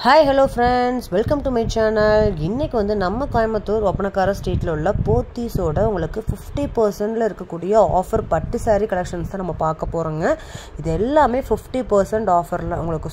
Hi, hello friends. Welcome to my channel. இன்னைக்கு வந்து நம்ம கோயம்புத்தூர் ஒப்பனக்கார ஸ்ட்ரீட்ல உள்ள போத்தீஸோட உங்களுக்கு 50%ல இருக்கக்கூடிய ஆஃபர் பட்டு saree கலெக்ஷன்ஸ் தான் நம்ம பார்க்க போறோங்க. இது எல்லாமே 50% ஆஃபர்ல உங்களுக்கு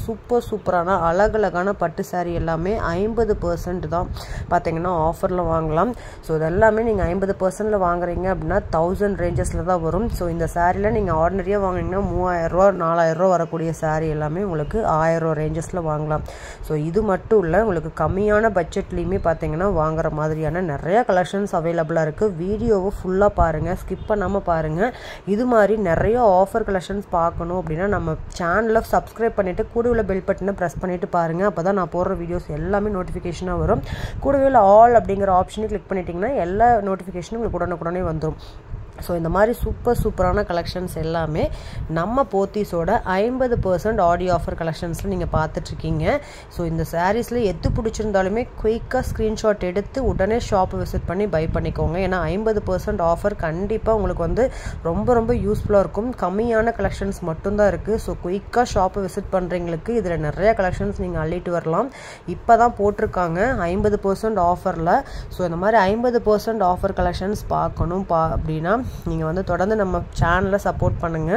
சூப்பரான அழகழகான பட்டு saree எல்லாமே 50% தான் பாத்தீங்கன்னா ஆஃபர்ல வாங்கலாம். சோ இதெல்லாமே நீங்க 50%ல வாங்குறீங்க அப்படினா 1000 ரேஞ்சஸ்ல தான் வரும். சோ இந்த சாரில நீங்க ஆர்டினரியா வாங்குனீங்கன்னா 3000 ரூபாய் 4000 ரூபாய் வரக்கூடிய saree எல்லாமே உங்களுக்கு 1000 ரேஞ்சஸ்ல வாங்கலாம். சோ இது மட்டும் இல்ல உங்களுக்கு கம்மியான பட்ஜெட்லயுமே பாத்தீங்கன்னா வாங்குற மாதிரியான நிறைய கலெக்ஷன்ஸ் அவேலபிளா இருக்கு. வீடியோவை ஃபுல்லா பாருங்க, ஸ்கிப் பண்ணாம பாருங்க. இது மாதிரி நிறைய ஆஃபர் கலெக்ஷன்ஸ் பார்க்கணும் அப்படினா நம்ம சேனலை சப்ஸ்கிரைப் பண்ணிட்டு கூடவே உள்ள பெல் பட்டனை பிரஸ் பண்ணிட்டு பாருங்க. அப்பதான் நான் போடுற வீடியோஸ் எல்லாமே நோட்டிஃபிகேஷனா வரும். கூடவே உள்ள ஆல் அப்படிங்கற ஆப்ஷனை கிளிக் பண்ணிட்டீங்கன்னா எல்லா நோட்டிஃபிகேஷனும் உங்களுக்கு உடனே வந்துரும். சோ இந்த மாதிரி சூப்பரான கலெக்ஷன்ஸ் எல்லாமே நம்ம போத்தீஸோட 50% ஆடி ஆஃபர் கலெக்ஷன்ஸ்ல நீங்க பார்த்துட்டு இருக்கீங்க. சோ இந்த சாரீஸ்ல எது பிடிச்சிருந்தாலுமே குயிக்கா ஸ்கிரீன்ஷாட் எடுத்து உடனே ஷாப் விசிட் பண்ணி பை பண்ணிக்கோங்க. ஏன்னா 50% ஆஃபர் கண்டிப்பா உங்களுக்கு வந்து ரொம்ப யூஸ்ஃபுல்லா இருக்கும். கம்மியான கலெக்ஷன்ஸ் மட்டும் தான் இருக்கு. சோ குயிக்கா ஷாப் விசிட் பண்றவங்களுக்கு இதுல நிறைய கலெக்ஷன்ஸ் நீங்க அள்ளிட்டு வரலாம். இப்பதான் போட்டிருக்காங்க 50% ஆஃபர்ல. சோ இந்த மாதிரி 50% ஆஃபர் கலெக்ஷன்ஸ் பார்க்கணும் அப்படினா நீங்க வந்து தொடர்ந்து நம்ம சேனலை சப்போர்ட் பண்ணுங்க.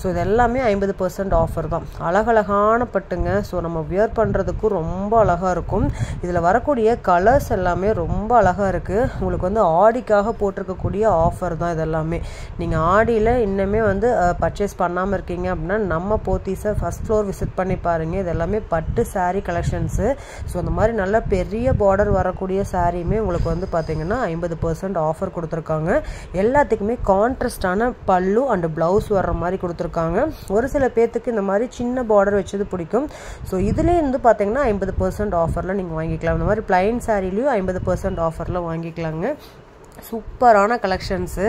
சோ இது எல்லாமே 50% ஆஃபர் தான். அழகழகான பட்டுங்க. சோ நம்ம வியர் பண்றதுக்கு ரொம்ப அழகா இருக்கும். இதுல வரக்கூடிய கலர்ஸ் எல்லாமே ரொம்ப அழகா இருக்கு. உங்களுக்கு வந்து ஆடிக்காக போட்டிருக்க கூடிய ஆஃபர் தான் இதெல்லாமே. நீங்க ஆடியில இன்னமே வந்து பர்ச்சேஸ் பண்ணாம இருக்கீங்க அப்படினா நம்ம போத்தீஸை ஃபர்ஸ்ட் ஃப்ளோர் விசிட் பண்ணி பாருங்க. இது எல்லாமே பட்டு saree கலெக்ஷன்ஸ். சோ அந்த மாதிரி நல்ல பெரிய பார்டர் வரக்கூடிய சாரியுமே உங்களுக்கு வந்து பாத்தீங்கன்னா 50% ஆஃபர் கொடுத்திருக்காங்க. எல்லாத்துக்குமே கான்ட்ராஸ்டான பல்லு அண்ட் பிளவுஸ் வர்ற மாதிரி கொடுத்திருக்காங்க. ஒரு சில பேத்துக்கு இந்த மாதிரி சின்ன பார்டர் வச்சது பிடிக்கும். சோ இதுல இருந்து பாத்தீங்கன்னா 50% ஆஃபர்ல நீங்க வாங்கிக்கலாம். இந்த மாதிரி plain சாரிலயும் 50% ஆஃபர்ல வாங்கிக்கலாங்க. சூப்பரான கலெக்ஷன்ஸ்.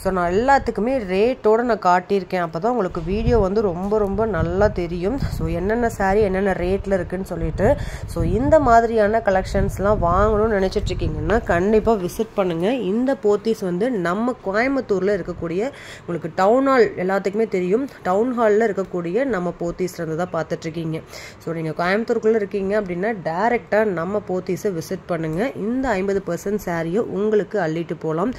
ஸோ நான் எல்லாத்துக்குமே ரேட்டோட நான் காட்டியிருக்கேன். அப்போதான் உங்களுக்கு வீடியோ வந்து ரொம்ப நல்லா தெரியும். ஸோ என்னென்ன சாரீ என்னென்ன ரேட்டில் இருக்குன்னு சொல்லிட்டு. ஸோ இந்த மாதிரியான கலெக்ஷன்ஸ்லாம் வாங்கணும்னு நினச்சிட்டு இருக்கீங்கன்னா கண்டிப்பாக விசிட் பண்ணுங்க. இந்த போத்தீஸ் வந்து நம்ம கோயம்புத்தூரில் இருக்கக்கூடிய உங்களுக்கு டவுன் ஹால் எல்லாத்துக்குமே தெரியும். டவுன் ஹாலில் இருக்கக்கூடிய நம்ம போத்தீஸ்ல இருந்து தான் பார்த்துட்டு இருக்கீங்க. ஸோ நீங்கள் கோயம்புத்தூருக்குள்ளே இருக்கீங்க அப்படின்னா டைரெக்டாக நம்ம போத்தீஸை விசிட் பண்ணுங்க. இந்த 50% சாரியை உங்களுக்கு அள்ளிட்டு போலாம்.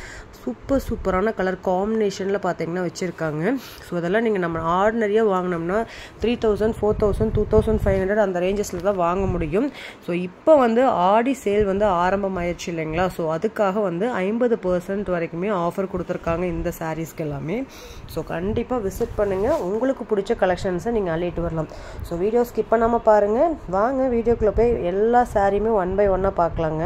சூப்பரான கலர் காம்பினேஷன்ல பாத்தீங்கன்னா வச்சிருக்காங்க. சோ அதெல்லாம் நீங்க நம்ம ஆர்டினரியா வாங்குனோம்னா 3000 4000 2500 அந்த ரேஞ்சஸ்ல தான் வாங்க முடியும். சோ இப்போ வந்து ஆடி சேல் வந்து ஆரம்பமாயிருச்சு இல்லைங்களா? சோ அதுக்காக வந்து 50% வரைக்குமே ஆஃபர் கொடுத்திருக்காங்க இந்த சாரீஸ்க்கு எல்லாமே. சோ கண்டிப்பா விசிட் பண்ணுங்க. உங்களுக்கு பிடிச்ச கலெக்ஷன்ஸை நீங்க அள்ளிட்டு வரலாம். சோ வீடியோ ஸ்கிப் பண்ணாம பாருங்க. வாங்க வீடியோக்குள்ள போய் எல்லா சாரியுமே ஒன் பை ஒன்னா பார்க்கலாங்க.